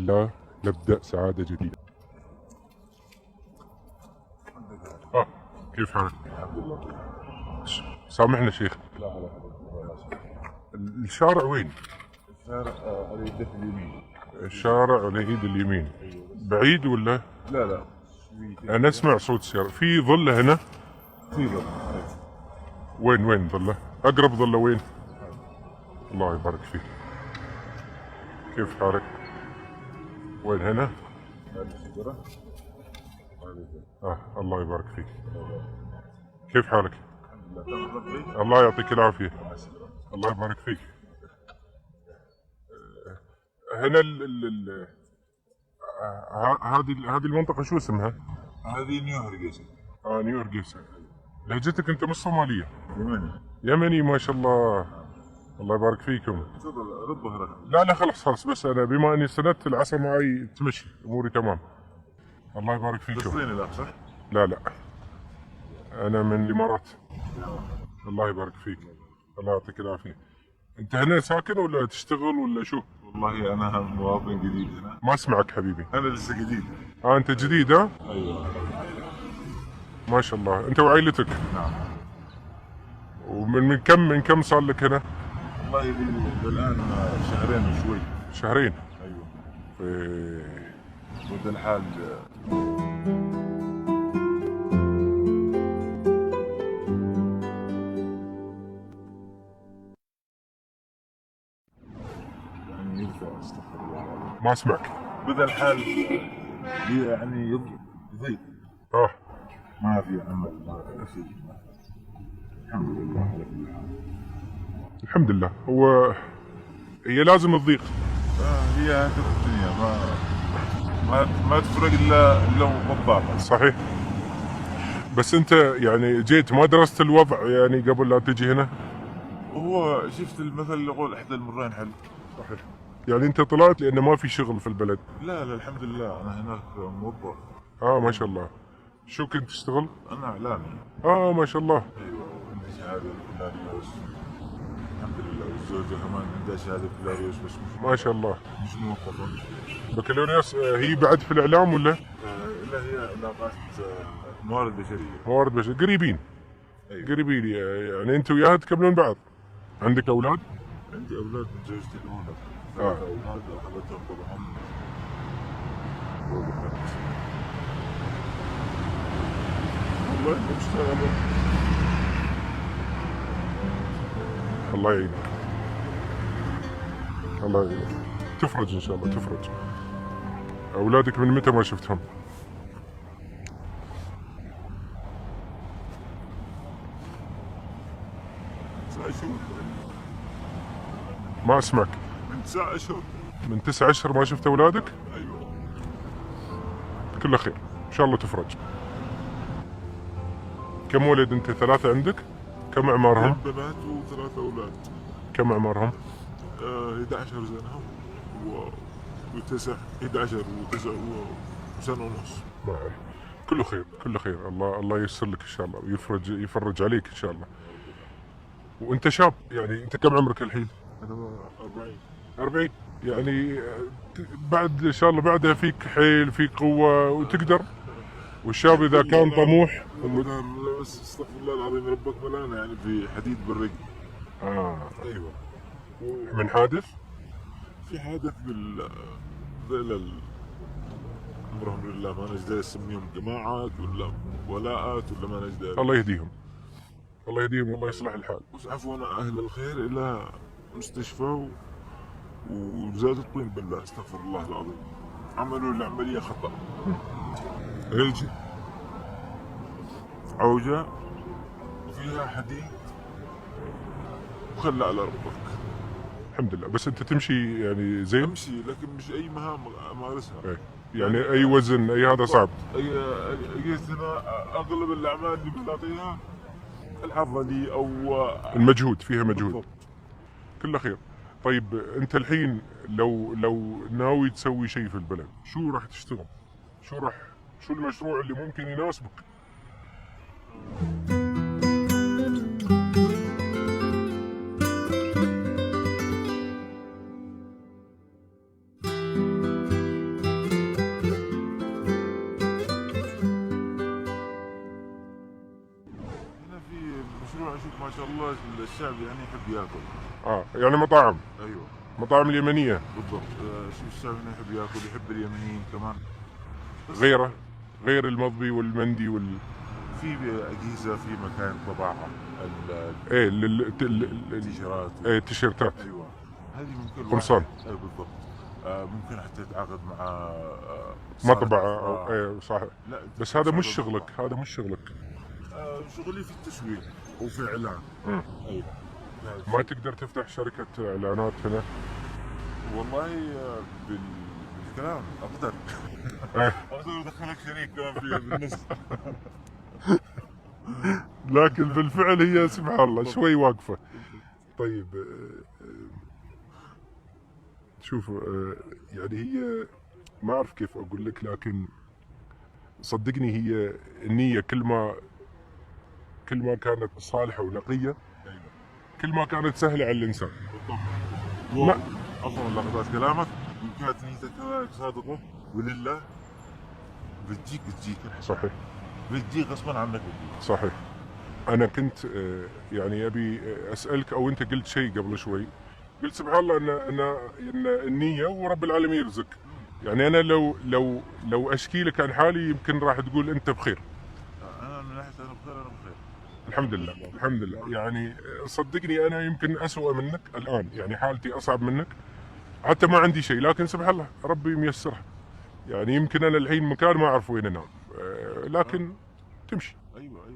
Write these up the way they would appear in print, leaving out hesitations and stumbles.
الله نبدأ سعادة جديدة. كيف حالك؟ الحمد لله. سامحنا شيخ، لا لا الشارع وين؟ الشارع على يدك اليمين. الشارع على ايد اليمين. بعيد ولا؟ لا انا اسمع صوت السيارة. في ظلة هنا؟ في ظل. وين ظلة؟ اقرب ظلة وين؟ الله يبارك فيك. كيف حالك؟ وين هنا؟ الله يبارك فيك. كيف حالك؟ الله يعطيك العافية. الله يبارك فيك. هنا هذه المنطقة شو اسمها؟ هذه نيو هرقيسة. نيو هرقيسة. لهجتك انت مش صومالية؟ يمني. يمني ما شاء الله. الله يبارك فيكم. تفضل رد ظهرك. لا خلاص بس انا بما اني سندت العصا معي تمشي اموري تمام. الله يبارك فيكم. فلسطيني لا صح؟ لا انا من الامارات. الله يبارك فيك. الله يعطيك العافية. انت هنا ساكن ولا تشتغل ولا شو؟ والله انا مواطن جديد هنا. ما اسمعك حبيبي. انا لسه جديد. انت جديد ها؟ ايوه. ما شاء الله. انت وعائلتك؟ نعم. ومن كم صار لك هنا؟ والله الان شهرين وشوي. شهرين. ايوه. إيه. ود الحال. يعني يدفع استغفر الله. ما اسمعك. بدا الحال يعني يضيق. ما في عمل ما في. الحمد لله على كل حال. الحمد لله. هي لازم تضيق. هي هكذا الدنيا ما تفرق الا بالضبط. صحيح. بس انت يعني جيت ما درست الوضع يعني قبل لا تجي هنا؟ هو شفت المثل اللي يقول احدى المرين حل. صحيح. يعني انت طلعت لانه ما في شغل في البلد؟ لا الحمد لله انا هناك موظف. ما شاء الله. شو كنت تشتغل؟ انا اعلامي. ما شاء الله. ايوه عندي شهاده بكالوريوس الحمد لله، والزوجه كمان عندها شهاده بكالوريوس بس ما شاء الله. مش موظفه. بكالوريوس. هي بعد في الاعلام ولا؟ لا هي علاقات موارد بشريه. موارد بشريه. قريبين. أيوة. قريبين يعني انت وياها تكملون بعض. عندك اولاد؟ عندي اولاد من زوجتي الاولى. اولاد اخذتهم طبعا. والله بشتغل. الله يعينك. الله يعينك. تفرج ان شاء الله تفرج. اولادك من متى ما شفتهم؟ ما اسمعك. من 9 اشهر. من 9 اشهر ما شفت اولادك؟ ايوه. كله خير ان شاء الله تفرج. كم ولد انت؟ 3 عندك؟ كم اعمارهم؟ 2 بنات و3 اولاد. كم اعمارهم؟ 11 سنه و9 11 و9 وسنه ونص. ما أعرف. كله خير كله خير. الله ييسر لك ان شاء الله ويفرج عليك ان شاء الله. وانت شاب يعني انت كم عمرك الحين؟ انا 40. 40 يعني بعد ان شاء الله بعدها فيك حيل فيك قوه وتقدر. والشاب اذا كان طموح. بس استغفر الله العظيم ربك ملانا يعني في حديد بالرجل. ايوه. من حادث؟ في حادث امرهم لله ما نجدر نسميهم جماعات ولا ولاءات ولا ما نجدر. الله يهديهم. الله يهديهم والله يصلح الحال. واسعفونا اهل الخير الى مستشفى وزاد الطين بالله استغفر الله العظيم. عملوا العمليه خطا. غلجه عوجه وفيها حديد وخلى على ربك. الحمد لله. بس انت تمشي يعني زين؟ امشي لكن مش اي مهام امارسها. يعني اي وزن اي هذا صعب. هنا اغلب الاعمال اللي بنعطيها العضلي او المجهود فيها مجهود. بالضبط. كله خير. طيب انت الحين لو ناوي تسوي شيء في البلد شو راح تشتغل؟ شو المشروع اللي ممكن يناسبك؟ شاء الله الشعب يعني يحب ياكل. يعني مطاعم، ايوه مطاعم اليمنية بالضبط. شوف الشعب هنا يحب ياكل، يحب اليمنيين كمان. بس غيره، غير المضبي والمندي في اجهزه في مكان طبعها ايه التيشيرات التيشيرتات، ايوه هذه ممكن قمصان. اي بالضبط. ممكن حتى يتعاقد مع مطبعة صالة او أفراح. ايه صح. لا بس هذا مش صالة شغلك، أفراح. هذا مش شغلك. شغلي في التسويق وفي الاعلان. مم. ايوه ما تقدر تفتح شركة اعلانات هنا؟ والله بالكلام اقدر. إيه. اقدر ادخلك شريك كمان في بالنص. لكن بالفعل هي سبحان الله شوي واقفة. طيب شوف يعني هي ما أعرف كيف أقول لك، لكن صدقني هي النية كل ما كانت صالحة ونقية ايوه كل ما كانت سهلة على الإنسان. بالضبط. ما- عفوا لقطات كلامك، وإن كانت نيتك كذلك صادقه ولله بتجيك الحساب. صحيح بتجيك غصبا عنك بتجيك. صحيح. أنا كنت يعني أبي أسألك، أو أنت قلت شيء قبل شوي، قلت سبحان الله إن النية ورب العالمين يرزق. يعني أنا لو أشكي لك عن حالي يمكن راح تقول أنت بخير. انا من ناحيه انا بخير، انا بخير الحمد لله الحمد لله. يعني صدقني أنا يمكن أسوأ منك الآن، يعني حالتي أصعب منك، حتى ما عندي شيء، لكن سبحان الله ربي ميسرها. يعني يمكن أنا الحين مكان ما أعرف وين أنام، لكن تمشي ايوه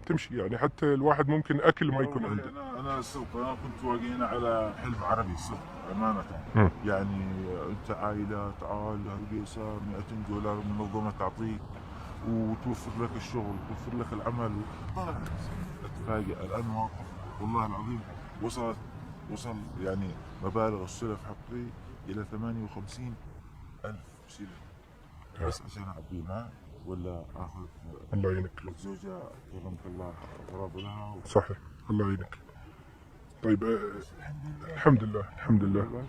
تمشي. يعني حتى الواحد ممكن أكل ما يكون عنده. انا الصدق انا كنت واقعين على حلم عربي الصدق امانه. مم. يعني انت عائله تعال هالقيسة $200 المنظمه تعطيك وتوفر لك الشغل وتوفر لك العمل. طلع اتفاجئ الان موقف والله العظيم وصل يعني مبالغ السلف حقي الى 58,000 شيلين بس عشان اعبي ماء ولا اخذ الله يعينك. الزوجه كرمك الله غراب لها. صحيح الله يعينك. طيب الحمد لله الحمد لله.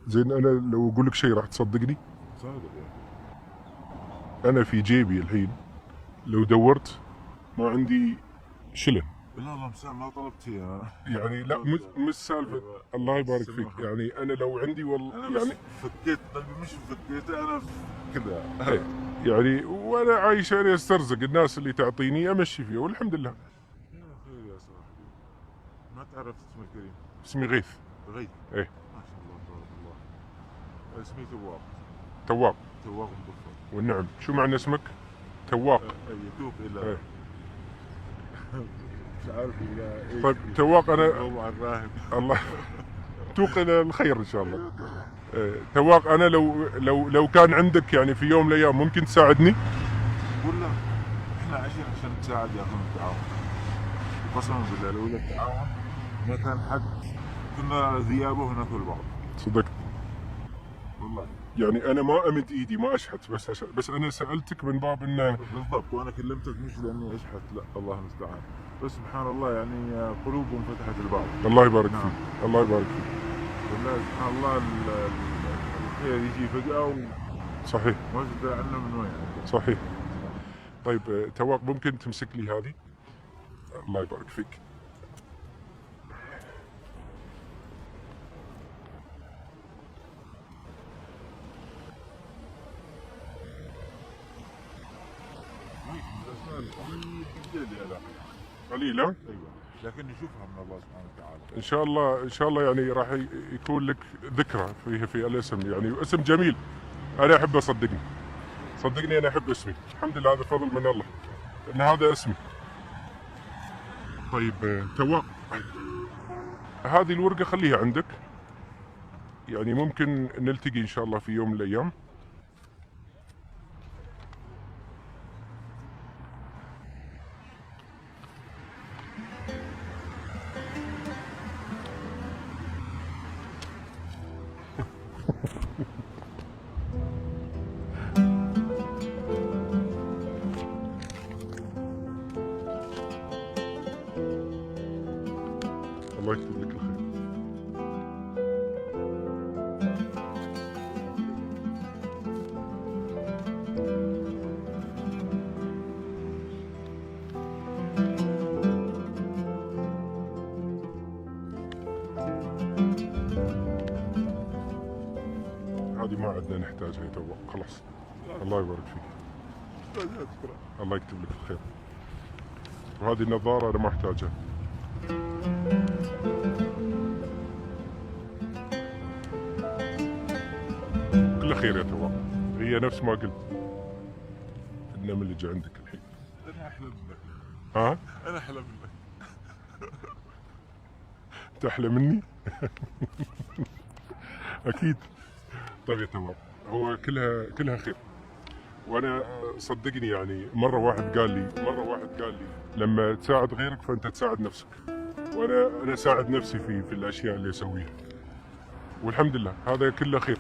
زين أنا لو أقول لك شيء راح تصدقني؟ صادق يعني. أنا في جيبي الحين لو دورت ما عندي شلن. لا مساء ما طلبت اياها. يعني لا مش سالفة. الله يبارك فيك. يعني أنا لو عندي والله انا يعني فكيت قلبي مش فكيته انا كذا. إيه، يعني وانا عايش انا استرزق الناس اللي تعطيني امشي فيها والحمد لله. خير يا صاحبي. ما تعرفت اسم الكريم؟ اسمي غيث. غيث. إيه. ما شاء الله تبارك الله. اسمي تواب. تواب. تواب مظفر. والنعم. شو معنى اسمك؟ تواب. يتوب الى إيه. مش عارف الى ايش. طيب تواب انا مع الراهب. الله توق الى الخير ان شاء الله. تواب انا لو كان عندك يعني في يوم من الايام ممكن تساعدني؟ ولا احنا عايشين عشان نساعد يا اخي التعاون. قسما بالله لولا التعاون ما كان حد كنا ذيابه وناكل بعض. صدقت. والله يعني انا ما امد ايدي ما اشحت، بس انا سالتك من باب انه بالضبط. وانا كلمتك مش لاني اشحت، لا الله المستعان. بس سبحان الله يعني قلوبهم فتحت البعض. الله يبارك نعم. فيك الله يبارك فيك. والله سبحان الله الخير يجي فجأة صحيح وما تدري عنه من وين. صحيح. طيب تواب ممكن تمسك لي هذه؟ الله يبارك فيك. قليلة. ايوه لكن نشوفها من الله سبحانه وتعالى. ان شاء الله ان شاء الله يعني راح يكون لك ذكرى في الاسم، يعني اسم جميل. انا احبه صدقني انا احب اسمي. الحمد لله هذا فضل من الله ان هذا اسمي. طيب تواب هذه الورقة خليها عندك، يعني ممكن نلتقي ان شاء الله في يوم من الايام. الله يكتب لك الخير. عدنا نحتاجها يا تواب، خلاص. الله يبارك فيك. الله يكتب لك الخير. وهذه النظارة أنا ما أحتاجها. كل خير يا تواب. هي نفس ما قلت، النمل اللي جا عندك الحين. انا احلى منك. ها؟ انا احلى منك. أنت أحلى مني؟ أكيد. طيب يا تواب، هو كلها خير. وانا صدقني يعني مره واحد قال لي لما تساعد غيرك فانت تساعد نفسك. وانا اساعد نفسي في الاشياء اللي اسويها، والحمد لله هذا كله خير.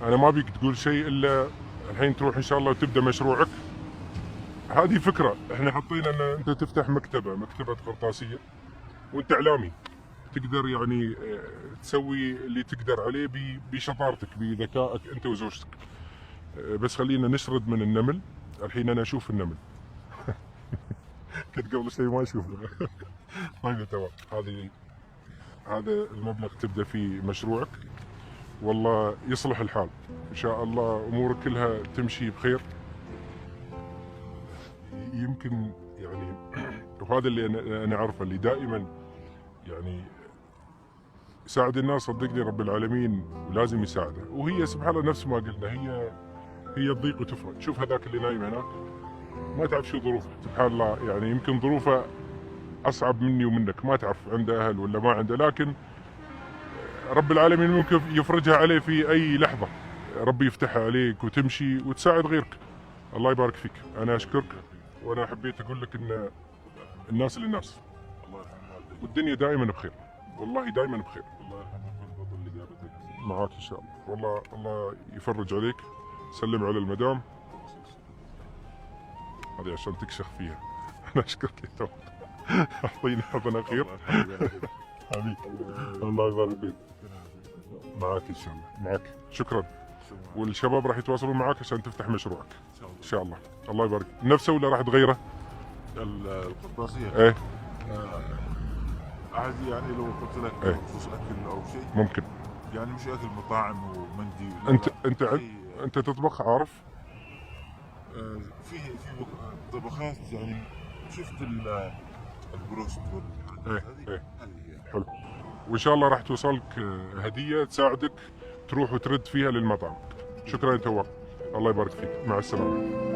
انا ما بيك تقول شيء الا الحين تروح ان شاء الله وتبدا مشروعك. هذه فكره احنا حطينا ان انت تفتح مكتبه قرطاسيه، وانت اعلامي تقدر يعني تسوي اللي تقدر عليه بشطارتك بذكائك انت وزوجتك. بس خلينا نشرد من النمل. الحين انا اشوف النمل. كنت قبل شوي ما اشوفه. طيب تمام. هذا المبلغ تبدا فيه مشروعك، والله يصلح الحال ان شاء الله، امورك كلها تمشي بخير. يمكن يعني وهذا اللي انا اعرفه، اللي دائما يعني يساعد الناس، صدقني رب العالمين ولازم يساعده. وهي سبحان الله نفس ما قلنا، هي تضيق وتفرج. شوف هذاك اللي نايم هناك ما تعرف شو ظروفه، سبحان الله يعني يمكن ظروفه اصعب مني ومنك، ما تعرف عنده اهل ولا ما عنده، لكن رب العالمين ممكن يفرجها عليه في اي لحظه. ربي يفتحها عليك وتمشي وتساعد غيرك. الله يبارك فيك. انا اشكرك، وانا حبيت اقول لك ان الناس للناس، الله يرحم والديك. والدنيا دائما بخير، والله دائما بخير. الله يرحمه بالفضل اللي جابتك. معاك ان شاء الله. والله الله يفرج عليك. سلم على المدام، هذه عشان تكشخ فيها. انا اشكرك يا توم. اعطيني حضن اخير حبيبي. الله يبارك فيك. معاك ان شاء الله، معاك. شكرا. والشباب راح يتواصلون معاك عشان تفتح مشروعك ان شاء الله. الله يبارك. نفسه ولا راح تغيره؟ القرطاسية ايه عادي، يعني لو قلت لك إيه. بخصوص اكل او شيء، ممكن. يعني مش اكل مطاعم ومندي. انت تطبخ، عارف؟ في طبخات، يعني شفت البروست والحاجات إيه. هذه. هذه حلو. وان شاء الله راح توصلك هديه تساعدك تروح وترد فيها للمطعم. شكرا يا تواب. الله يبارك فيك. مع السلامه.